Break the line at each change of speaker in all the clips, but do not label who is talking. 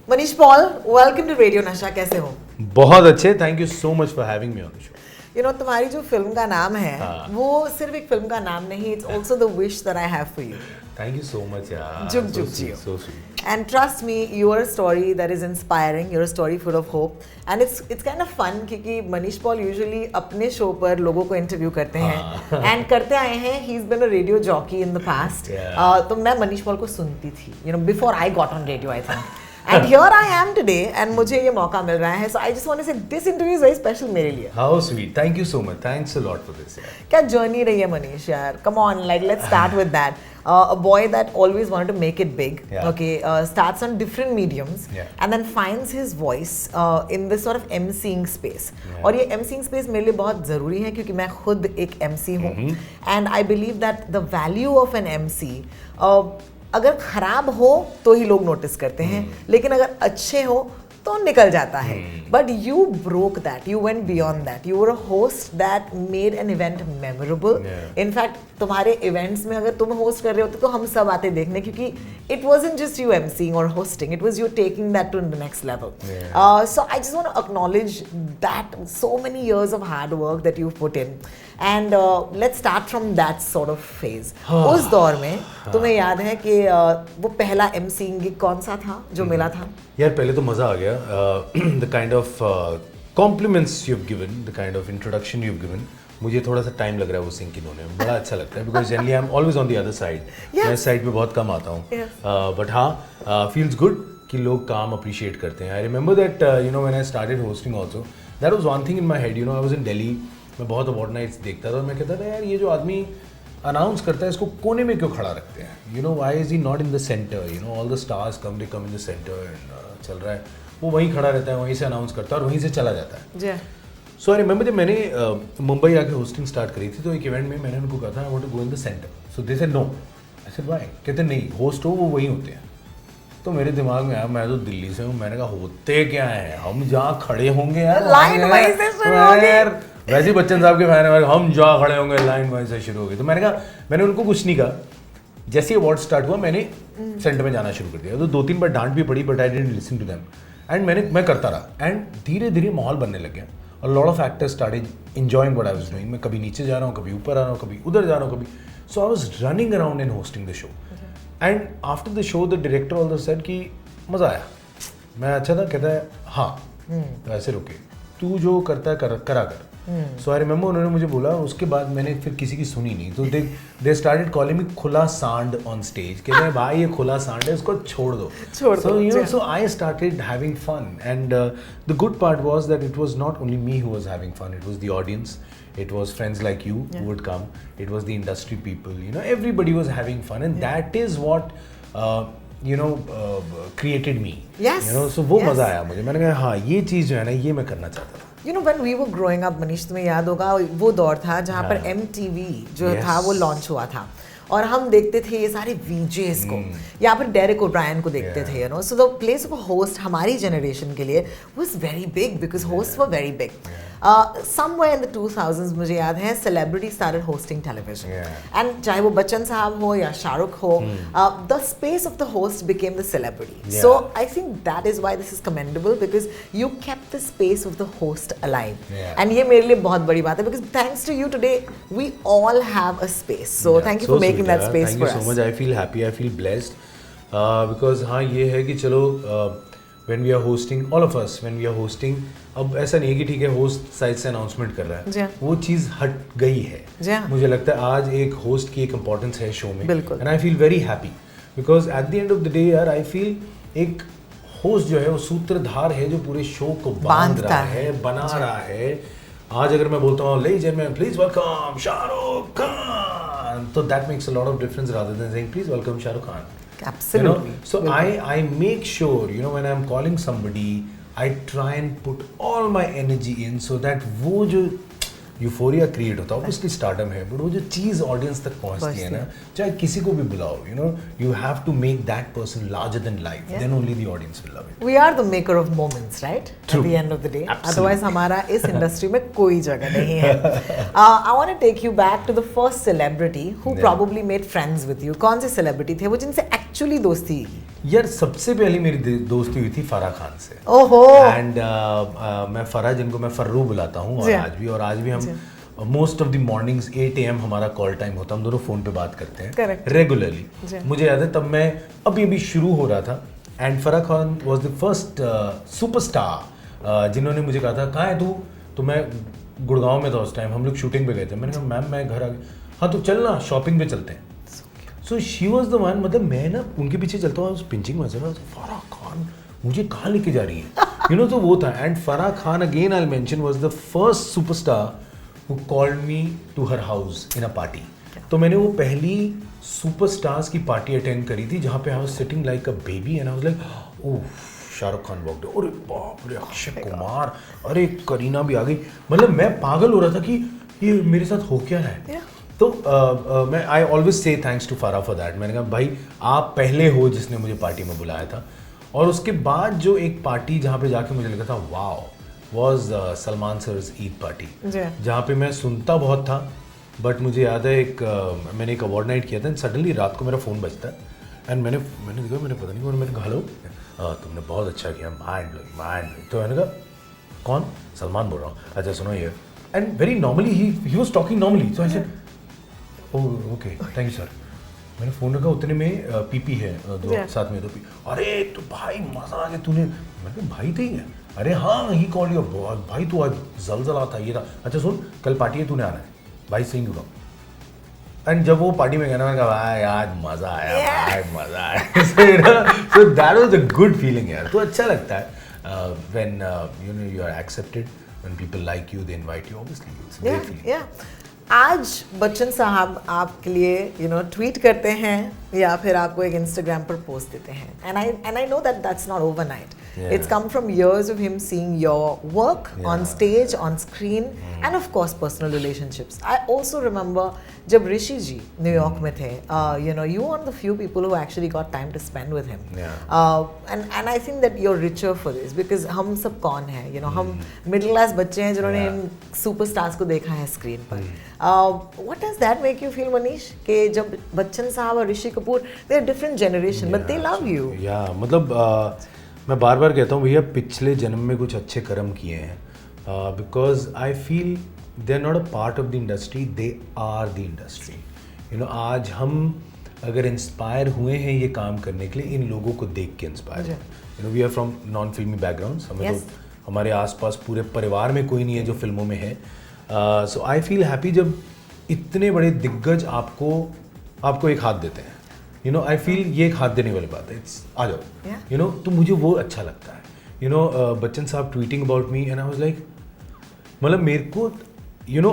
Manish Paul, welcome to radio Nasha. कैसे हो?
बहुत अच्छे, thank you so much for having me on the show.
तुम्हारी जो फिल्म का नाम है वो सिर्फ एक फिल्म का नाम नहीं, it's also the wish that I have for you.
Thank you so much यार।
जुग जुग जियो।
So sweet.
And trust me, you're a story that is inspiring. You're a story full of hope, and it's kind of fun क्योंकि Manish Paul usually अपने show पर लोगों को interview करते हैं एंड करते आए हैं. He is been a radio jockey in the past. तो मैं मनीष पॉल को सुनती थी, before I got on radio I think. And here I am today, and मुझे ये मौका मिल रहा है. So I just want to say this interview is very special मेरे लिए.
How sweet. Thank you so much. Thanks a lot for this.
क्या journey रही है मनीष यार? Come on, let's start with that. A boy that always wanted to make it big, starts on different mediums, and then finds his voice in this sort of emceeing space. और ये emceeing space मेरे लिए बहुत ज़रूरी है क्योंकि मैं खुद एक MC हूँ, and I believe that the value of an MC अगर खराब हो तो ही लोग नोटिस करते हैं, लेकिन अगर अच्छे हो तो निकल जाता है. But you broke that, you went beyond that. You were a host that made an event memorable. In fact तुम्हारे इवेंट्स में अगर तुम होस्ट कर रहे होते तो हम सब आते देखने, क्योंकि it wasn't just you MCing और hosting, it was you taking that to the next level. So I just want to acknowledge that so many years of hard work that you put in. And let's start from that sort of phase. उस दौर में तुम्हें याद है कि वो पहला MCing gig कौन सा था जो मिला था?
यार पहले तो मज़ा आ गया. The kind of compliments you have given, the kind of introduction you have given. मुझे थोड़ा सा टाइम लग रहा है वो सिंक इन होने में. बड़ा अच्छा लगता है because generally I am always on the other side. मैं इस साइड पे बहुत कम आता हूँ. बट हाँ, फील्स गुड कि लोग काम अप्रिशिएट करते हैं. आई remember that when I started hosting also, that was one thing in my head. I was in Delhi. मैं बहुत अवार्ड नाइट्स देखता था और मैं कहता था यार ये जो आदमी अनाउंस करता है इसको कोने में क्यों खड़ा रखते हैं? Why is he not in the centre? All the stars come in the centre and चल रहा है, वो वहीं खड़ा रहता है, वहीं से अनाउंस करता है और वहीं से चला जाता है. सो आई रिमेंबर जब मैंने मुंबई आके होस्टिंग स्टार्ट करी थी तो एक इवेंट में मैंने उनको कहा था I want to go in the centre. So they said no. I said why? कहते नहीं, होस्ट हो वो वहीं होते हैं. तो मेरे दिमाग में आया, मैं तो दिल्ली से हूँ, मैंने कहा होते क्या है, हम जहाँ खड़े होंगे यार
लाइन वाइज से शुरू होगी.
वैसे ही बच्चन साहब के फैन है, हम जहाँ खड़े होंगे लाइन वाइज से शुरू होगी. तो मैंने कहा, मैंने उनको कुछ नहीं कहा. जैसे ही अवार्ड स्टार्ट हुआ मैंने सेंटर में जाना शुरू कर दिया. तो 2-3 बार डांट भी पड़ी, but I didn't listen to them. And मैं करता रहा एंड धीरे धीरे माहौल बनने लग गया. और lot of actors started enjoying what I was doing. मैं कभी नीचे जा रहा हूँ, कभी ऊपर आ रहा हूँ, कभी उधर जा रहा हूँ, कभी. So I was running around in hosting the show. And after the show the director also said कि मज़ा आया. मैं अच्छा था? कहता है हाँ. ऐसे रुके, तू जो करता है करा कर. सो आई रिमेंबर उन्होंने मुझे बोला. उसके बाद मैंने फिर किसी की सुनी नहीं. तो दे स्टार्टेड कॉलिंग मी खुला सांड ऑन स्टेज. कहते हैं भाई ये खुला सांड है, इसको छोड़ दो. So I started having fun, and the good part was that it was not only me who was having fun. It was the audience. It was friends like you who would come. It was the industry people. Everybody was having fun, and that is what created me.
Yes.
So वो मज़ा आया मुझे. मैंने कहा हाँ ये चीज़ जो है ना ये मैं करना चाहता था.
when we were growing up, Manish तुम्हें याद होगा वो दौर था जहाँ पर MTV जो था वो लॉन्च हुआ था और हम देखते थे ये सारे VJs को. यहाँ पर डेरेक ओब्रायन को देखते थे. So the place of host हमारी जनरेशन के लिए was very big because hosts were very big. Somewhere in the 2000s मुझे याद है celebrity started hosting television. And चाहे वो बच्चन साहब हो या शाहरुख हो, the space of the host became the celebrity. So I think that is why this is commendable because you kept the space of the host alive. And ये मेरे लिए बहुत बड़ी बात है because thanks to you today we all have a space. So thank you for making that space for us.
Thank you so much. I feel happy. I feel blessed because हाँ ये है कि चलो when we are hosting, all of us when we are hosting, अब ऐसा नहीं है कि ठीक है होस्ट साइड से अनाउंसमेंट कर रहा है, वो चीज़ हट गई है. मुझे लगता है आज एक होस्ट की एक इम्पोर्टेंस है शो में. And I feel very happy because at the end of the day यार आई फील एक होस्ट जो है वो सूत्रधार है जो पूरे शो को बांध रहा है, बना रहा है. आज अगर मैं बोलता हूँ ladies and gentleman please welcome Shahrukh Khan, तो that makes a lot of difference rather than saying please welcome Shahrukh Khan.
Absolutely.
So I make sure when I'm calling somebody, I try and put all my energy in so that वो जो euphoria create होता है, obviously स्टार्टम है, but वो जो चीज़ audience तक पहुंचती है ना, चाहे किसी को भी बुलाओ, you have to make that person larger than life. Then only the audience will love it.
We are the maker of moments, right? True. At the end of the day.
Absolutely.
Otherwise हमारा इस industry में कोई जगह नहीं है. I want to take you back to the first celebrity who probably made friends with you. कौन से celebrity थे वो जिनसे एक्चुअली दोस्ती की?
यार सबसे पहली मेरी दोस्ती हुई थी फराह खान से।
ओहो।
एंड मैं फराह, जिनको मैं फर्रू बुलाता हूँ, और आज भी हम most of the mornings 8 AM हमारा कॉल टाइम होता है, हम दोनों फ़ोन पे बात करते हैं रेगुलरली। मुझे याद है तब मैं अभी शुरू हो रहा था, and Farah Khan was the first superstar जिन्होंने मुझे कहा था कहाँ है तू, तो मैं गुड़गांव में था उस टाइम, हम लोग शूटिंग पे गए थे। मैंने कहा मैम मैं घर आ गया, हाँ तो चल ना शॉपिंग पे चलते हैं। So she was the one, मतलब मैं ना उनके पीछे चलता हूँ, पिंचिंग मजा, फराह खान मुझे कहाँ लेके जा रही है, यू नो। तो वो था। And Farah Khan again I mention was the first superstar who called me to her house in a party. तो मैंने वो पहली सुपरस्टार्स की पार्टी अटेंड करी थी जहाँ पे I was sitting like a baby and I was like oh Shahrukh Khan walked, अरे बाप रे अक्षय कुमार, अरे करीना भी आ गई। मतलब मैं पागल हो रहा था कि ये मेरे साथ हो क्या रहा है। तो मैं I always say thanks to Farah for that. मैंने कहा भाई आप पहले हो जिसने मुझे पार्टी में बुलाया था। और उसके बाद जो एक पार्टी जहाँ पे जाके मुझे लगा था wow was Salman sir's Eid party, जहाँ पे मैं सुनता बहुत था, बट मुझे याद है मैंने एक अवार्ड नाइट किया था, एंड सडनली रात को मेरा फ़ोन बजता है, एंड मैंने देखा, मैंने पता नहीं, मैंने कहा हेलो, तुमने बहुत अच्छा किया, माइंड ब्लोइंग। तो मैंने कहा कौन? सलमान बोल रहा हूँ। अच्छा सुनो ये, and very normally he was talking normally, so I said okay thank you sir. मैंने फ़ोन रखा, उतने में पीपी है दो साथ में, तो अरे तो भाई मज़ा आ गया तूने। मैंने कहा भाई थे ही, अरे हाँ ही कॉल योर भाई तू आज जलजला था ये था। अच्छा सुन कल पार्टी है, तूने आना है भाई, सही बोल रहा हूँ। एंड जब वो पार्टी में गया ना, मैंने कहा भाई यार मज़ा आया, भाई मज़ा आया। So that was a good feeling यार। तो अच्छा लगता है when you know you are accepted, when people like you, they invite you, obviously it's a great feeling.
आज बच्चन साहब आपके लिए ट्वीट करते हैं या फिर आपको एक इंस्टाग्राम पर पोस्ट देते हैं, and I know that that's not overnight. It's come from years of him seeing your work on stage, on screen, and of course personal relationships. I also remember जब ऋषि जी न्यूयॉर्क में थे, you were one of the few people who actually got time to spend with him. And I think that you're richer for this because हम सब कौन है, हम middle class बच्चे हैं जिन्होंने इन सुपरस्टार्स को देखा है स्क्रीन पर। What does that make you feel, Manish? कि जब बच्चन साहब और Rishi Kapoor, they are different generation, but they love you.
मतलब मैं बार बार कहता हूँ भैया पिछले जन्म में कुछ अच्छे कर्म किए हैं, because I feel they are not a part of the industry, they are the industry. आज हम अगर इंस्पायर हुए हैं ये काम करने के लिए, इन लोगों को देख के inspire. We are from non filmi backgrounds, हमें तो हमारे आसपास पूरे परिवार में कोई नहीं है जो फिल्मों में है। सो आई फील हैप्पी जब इतने बड़े दिग्गज आपको एक हाथ देते हैं। आई फील ये एक हाथ देने वाली बात है, इट्स आ जाओ, तो मुझे वो अच्छा लगता है। बच्चन साहब tweeting about me and I was like, मतलब मेरे को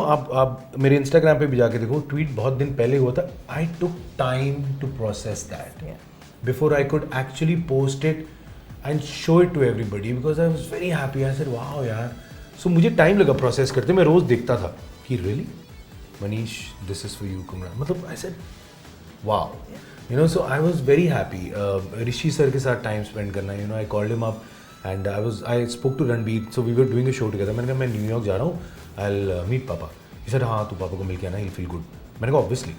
आप मेरे इंस्टाग्राम पे भी जाके देखो, ट्वीट बहुत दिन पहले हुआ था। I took time to process that before I could actually post it and show it to everybody, because I was very happy. I said wow यार। सो मुझे टाइम लगा प्रोसेस करते, मैं रोज़ देखता था कि really Manish this is for you Kumra, मतलब I said wow, so I was very happy. Rishi sir के साथ टाइम स्पेंड करना, I called him up and I spoke to Ranbir, so we were doing a show together. मैंने कहा मैं New York जा रहा हूँ, आई विल मीट पापा। ही सेड हाँ तू पापा को मिल के आना, ही फील गुड। मैंने कहा obviously.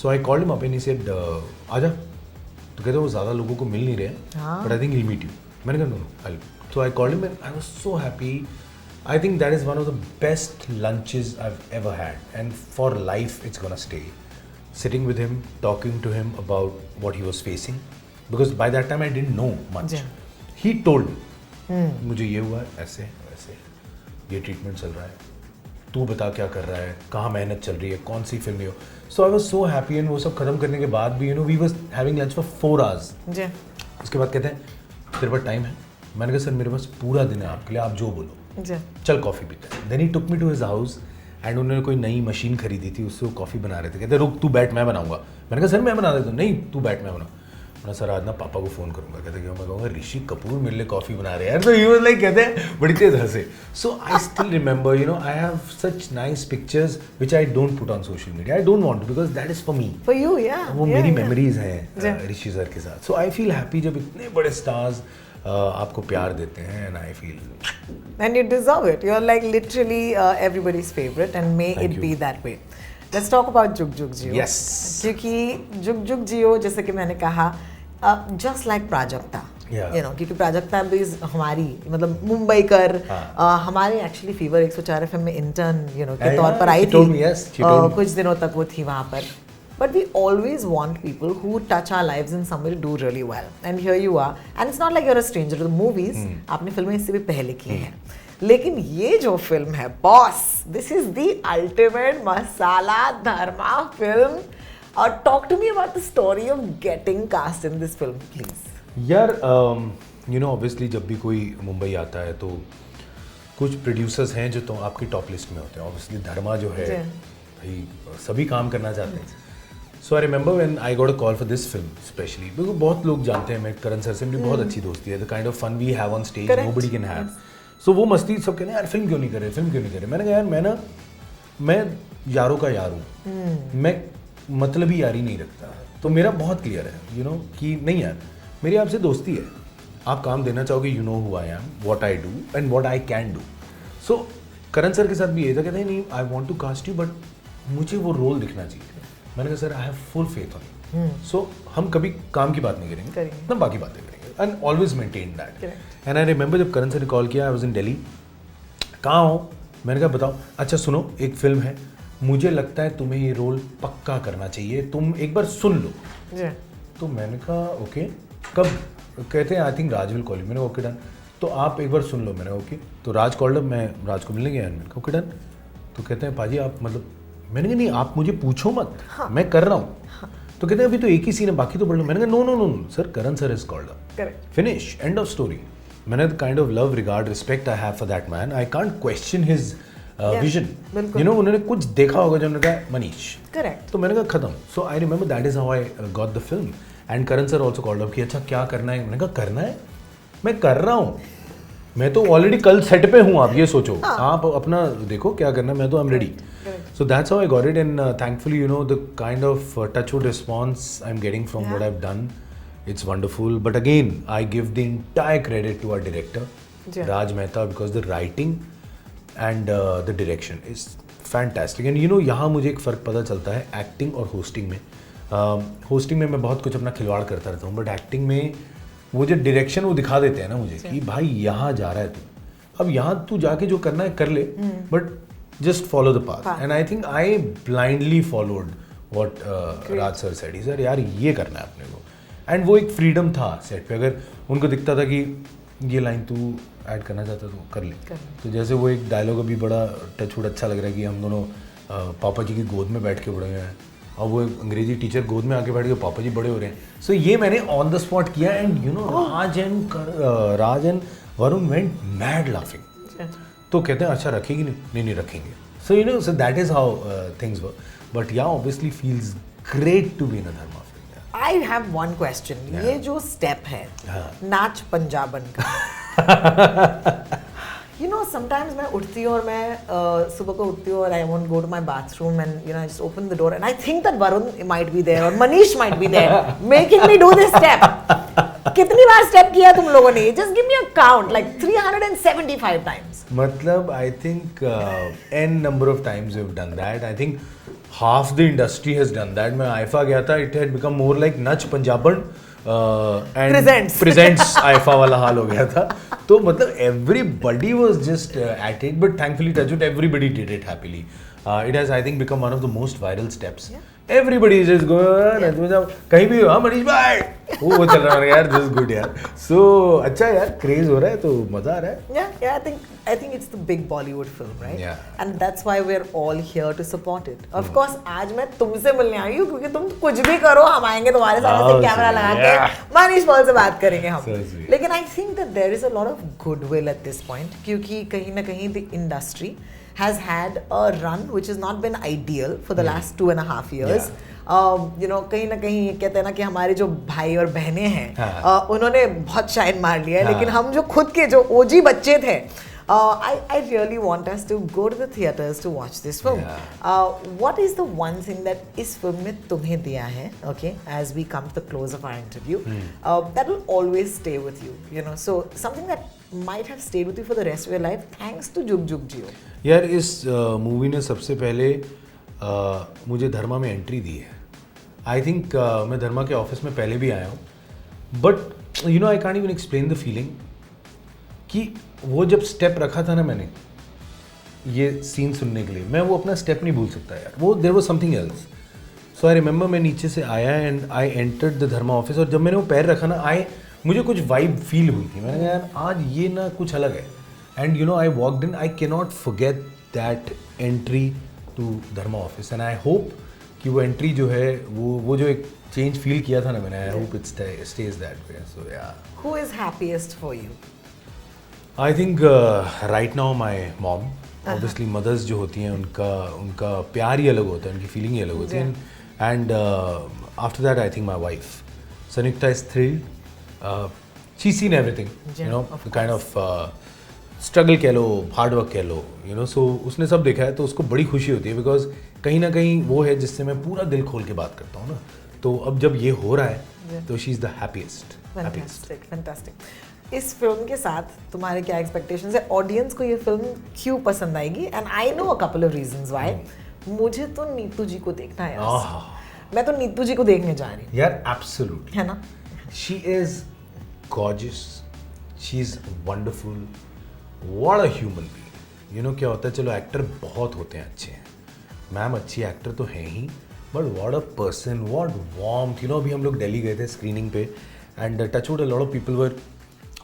So I called him up and he said आजा। तो कहते वो ज़्यादा लोगों को मिल नहीं रहे, but I think he will meet you. मैंने कहा no, so I called him and I was so happy. I think that is one of the best lunches I've ever had, and for life it's gonna stay. Sitting with him, talking to him about what he was facing, because by that time I didn't know much. He told me, मुझे ये हुआ है, ऐसे वैसे, ये treatment चल रहा है, तू बता क्या कर रहा है, कहाँ मेहनत चल रही है, कौन सी फिल्म हो। So I was so happy, and वो सब खत्म करने के बाद भी we was having lunch for 4 hours. उसके बाद कहते हैं तेरे पास टाइम है? मैंने कहा सर मेरे पास पूरा दिन है आपके लिए, आप जो बोलो, चल कॉफ़ी पीते हैं। Then he took me to his house and उन्होंने कोई नई मशीन खरीदी थी, उससे वो कॉफ़ी बना रहे थे। कहते रुक तू बैठ मैं बनाऊंगा। मैंने कहा सर मैं बना देता हूँ। नहीं तू बैठ मैं बनाऊँ। मैं सर आज ना पापा को फ़ोन करूँगा। कहते क्यों? मैं कहूँगा ऋषि कपूर मेरे लिए कॉफ़ी बना रहे हैं यार। तो ही वाज लाइक, कहते हैं बड़ी तेज हंसे। So I still remember, I have such nice pictures which I don't put on social media. I don't want to, because that is for me,
for you.
वो मेरी मेमोरीज हैं ऋषि sir के साथ। सो आई फील हैप्पी जब इतने बड़े stars आपको प्यार देते हैं, and I feel
and you deserve it. You're like literally everybody's favorite, and may it be that way. Let's talk about Jug Jug Jio.
Yes.
क्योंकि Jug Jug Jio, जैसे कि मैंने कहा just like Prajakta,
Yeah.
you know, क्योंकि प्राजक्ता भी हमारी मतलब मुंबई कर हमारे एक्चुअली फीवर 104 FM में इंटर्न के तौर पर आई थी, कुछ दिनों तक वो थी वहाँ पर. But we always want people who touch our lives in some way to do really well. And here you are. And it's not like you're a stranger to the movies. आपने फिल्में इससे भी पहले की हैं. लेकिन ये जो फिल्म है, boss, this is the ultimate masala dharma film. Talk to me about the story of getting cast in this film, please.
यार ऑब्वियसली जब भी कोई मुंबई आता है तो कुछ प्रोड्यूसर्स हैं जो तो आपकी टॉप लिस्ट में होते हैं. ऑब्वियसली धर्मा जो है भाई सभी काम करना चाहते हैं. So I remember when I got a call for this film specially, because बहुत लोग जानते हैं मैं करण सर से मेरी बहुत अच्छी दोस्ती है. The kind of fun we have on stage nobody can have. So वो मस्ती सब कहते हैं यार फिल्म क्यों नहीं करे, फिल्म क्यों नहीं करे. मैंने कहा यार मैं यारों का यार हूँ, मैं मतलबी यारी नहीं रखता. तो मेरा बहुत क्लियर है कि नहीं यार मेरी आपसे दोस्ती है, आप काम देना चाहोगे, you know who I am, what I do and what I can do. So Karan sir के साथ भी ये था, कहते हैं नहीं I want to cast you but मुझे वो रोल दिखना चाहिए. मैंने कहा sir I have full faith on you. So हम कभी काम की बात नहीं करेंगे, हम बाकी बातें करेंगे and always maintain that. And I remember जब करण सर ने कॉल किया, आई वाज इन दिल्ली. कहाँ हो? मैंने कहा बताओ. अच्छा सुनो, एक फिल्म है, मुझे लगता है तुम्हें ये रोल पक्का करना चाहिए, तुम एक बार सुन लो. तो मैंने कहा ओके, कब? कहते हैं I think Raj will call you. मैंने ओके डन. तो आप एक बार सुन लो. मैंने ओके. तो राज कॉल्ड अप, मैं राज को मिलने गया. मैंने कहा ओके डन. तो कहते हैं पाजी आप मतलब, मैंने कहा नहीं आप मुझे पूछो मत, मैं कर रहा हूँ. तो कहते हैं अभी तो एक ही सीन है, बाकी तो पढ़ लो. मैंने कहा no sir, Karan sir is called up, finish, end of story. मैंने the kind of love, regard, respect I have for that man. I can't question his vision. उन्होंने कुछ देखा होगा जो उन्होंने कहा मनीष, करेक्ट. तो मैंने कहा खत्म. So I remember that is how I got the film. And Karan sir also called up कि अच्छा क्या करना है. मैंने कहा करना है, मैं कर रहा हूँ, मैं तो ऑलरेडी कल सेट पे हूँ, आप ये सोचो. आप अपना देखो क्या करना है, मैं तो I am ready. So that's how I got it. And thankfully the kind of touchwood response I am getting from what I have done, it's wonderful. But again I give the entire credit to our director Raj Mehta, because the writing and the direction is fantastic. And यहाँ मुझे एक फ़र्क पता चलता है acting और hosting में. Hosting में मैं बहुत कुछ अपना खिलवाड़ करता रहता हूँ, बट एक्टिंग में वो जो डायरेक्शन वो दिखा देते हैं ना मुझे कि भाई यहाँ जा रहा है तू, अब यहाँ तू जाके जो करना है कर ले, but just follow the path. And I think I blindly followed what Raj sir said. He sir यार ये करना है अपने को. एंड वो एक फ्रीडम था सेट पे. अगर उनको दिखता था कि ये लाइन तू ऐड करना चाहता तो कर ले. तो जैसे वो एक डायलॉग अभी बड़ा टचवुड अच्छा लग रहा है कि हम दोनों पापा जी की गोद में बैठ के बड़े हैं, और वो अंग्रेजी टीचर गोद में आके बैठ के पापा जी बड़े हो रहे हैं. सो ये मैंने ऑन द स्पॉट किया. And Raj and Varun went mad laughing. तो कहते हैं अच्छा रखेगी नहीं रखेंगे. So so that is how things work. But yeah obviously feels great to be in a Dharma film.
I have one question. ये जो स्टेप है नाच पंजाबन का, sometimes मैं उठती हूँ और मैं सुबह को उठती हूँ और I want to go to my bathroom and I just open the door and I think that Varun might be there or Manish might be there making me do this step. कितनी बार step किया तुम लोगों ने? Just give me a count, like 375 times.
मतलब I think n number of times we've done that. I think half the industry has done that. मैं IIFA गया था, it had become more like Nach Punjaban and presents IIFA वाला हाल हो गया था. तो मतलब everybody was just at it, but thankfully touch wood, everybody did it happily. It has I think become one of the most viral steps. Everybody is just going कहीं भी हाँ मनीष भाई वो चल रहा है यार. this is good यार. So अच्छा यार क्रेज हो रहा है तो मजा आ रहा है.
Yeah, I think it's the big Bollywood film, right?
Yeah.
And that's why we're all here to support it. Of course आज मैं तुमसे मिलने आई हूँ क्योंकि तुम कुछ भी करो हम आएंगे तुम्हारे सामने से कैमरा लगा के मनीष पॉल से बात करेंगे हम. लेकिन I think that there is a lot of goodwill at this point क्योंकि कहीं ना कहीं the industry has had a run which has not been ideal for the last 2.5 years. कहीं ना कहीं कहते हैं ना कि हमारे जो भाई और बहनें हैं उन्होंने बहुत शाइन मार लिया है, लेकिन हम जो खुद के जो ओजी बच्चे थे, I really want us to go to the theaters to watch this film. What is the one thing that इस film में तुम्हें दिया है, okay, as we come to the close of our interview, that will always stay with you, so something that might have stayed with you for the rest of your life thanks to जुग जुग जियो.
यार इस movie ने सबसे पहले मुझे धर्मा में entry दी है. आई थिंक मैं धर्मा के ऑफिस में पहले भी आया हूँ but you know I can't even explain the feeling कि वो जब स्टेप रखा था ना मैंने ये सीन सुनने के लिए, मैं वो अपना स्टेप नहीं भूल सकता यार, वो there was something else. So I remember मैं नीचे से आया and I entered the Dharma office, और जब मैंने वो पैर रखा ना मुझे कुछ वाइब फील हुई थी. मैंने कहा यार आज ये ना कुछ अलग है. And you know I walked in, I can not forget that entry to Dharma office. And I hope कि वो एंट्री जो है वो जो एक चेंज फील किया था ना मैंने, I hope it stays that way. So yeah,
who is happiest for you?
I think right now my mom. Obviously mothers जो होती हैं उनका प्यार ही अलग होता है, उनकी फीलिंग ही अलग होती है. And after that I think my wife Sanyukta is thrilled. She seen everything, you know, the kind of struggle कह लो, हार्ड वर्क कह लो, यू नो. सो उसने सब देखा है, तो उसको बड़ी खुशी होती है, बिकॉज कहीं ना कहीं वो है जिससे मैं पूरा दिल खोल के बात करता हूँ ना. तो अब जब ये हो रहा है तो she is the happiest.
Fantastic. इस फिल्म के साथ तुम्हारे क्या एक्सपेक्टेशंस है? ऑडियंस को ये फिल्म क्यों पसंद आएगी? And I know a couple of reasons why. मुझे तो नीतू जी को देखना है यार. मैं तो नीतू जी को देखने जा रही हूँ
यार. एब्सोल्युटली,
है ना.
She is gorgeous, she is wonderful. What a human being. You know क्या होता है, चलो एक्टर बहुत होते हैं अच्छे हैं, मैम अच्छी एक्टर तो है ही, but what a person, what warmth. You know अभी हम लोग दिल्ली गए थे स्क्रीनिंग पे and touch wood a lot of people were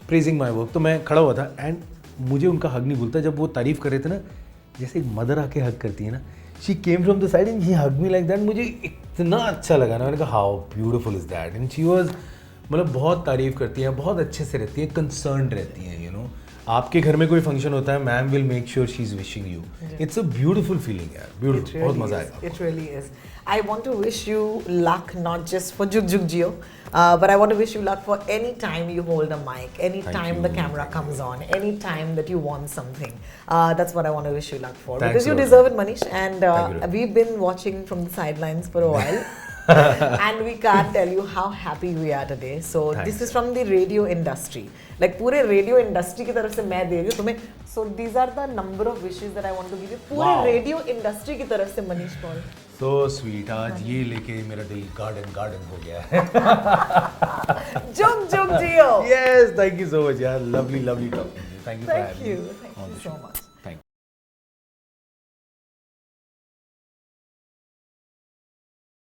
praising my work. तो मैं खड़ा हुआ था एंड मुझे उनका हग नहीं भूलता. जब वो तारीफ कर रहे थे ना, जैसे एक मदर आके हग करती है ना, she came from the side and he hug me like that. मुझे इतना अच्छा लगा ना, मैंने कहा how beautiful is that. And she was, मतलब बहुत तारीफ करती हैं, बहुत अच्छे से रहती है, कंसर्न रहती हैं. यू नो आपके घर में कोई फंक्शन होता है, ma'am will make sure she is wishing you. It's a beautiful feeling यार, ब्यूटीफुल. बहुत मजा आएगा.
It really is. I want to wish you luck, not just for Jug Jug Jio, but I want to wish you luck for any time you hold a mic, any time the camera comes on, any time that you want something. That's what I want to wish you luck for.
Thanks
Because you
a lot.
deserve it, Manish. And
Thank you.
we've been watching from the sidelines for a while. And we can't tell you how happy we are today. So
Thanks.
this is from the radio industry. Like पूरे radio industry की तरफ से मैं दे रही हूँ तुम्हें. So these are the number of wishes that I want to give you. पूरे radio industry की तरफ से मनीष पॉल.
So sweet. आज ये लेके मेरा दिल गार्डन हो गया है.
जुग जुग जियो.
Yes, thank you so much यार. Lovely talking to you. Thank you for having me.
Thank you so much.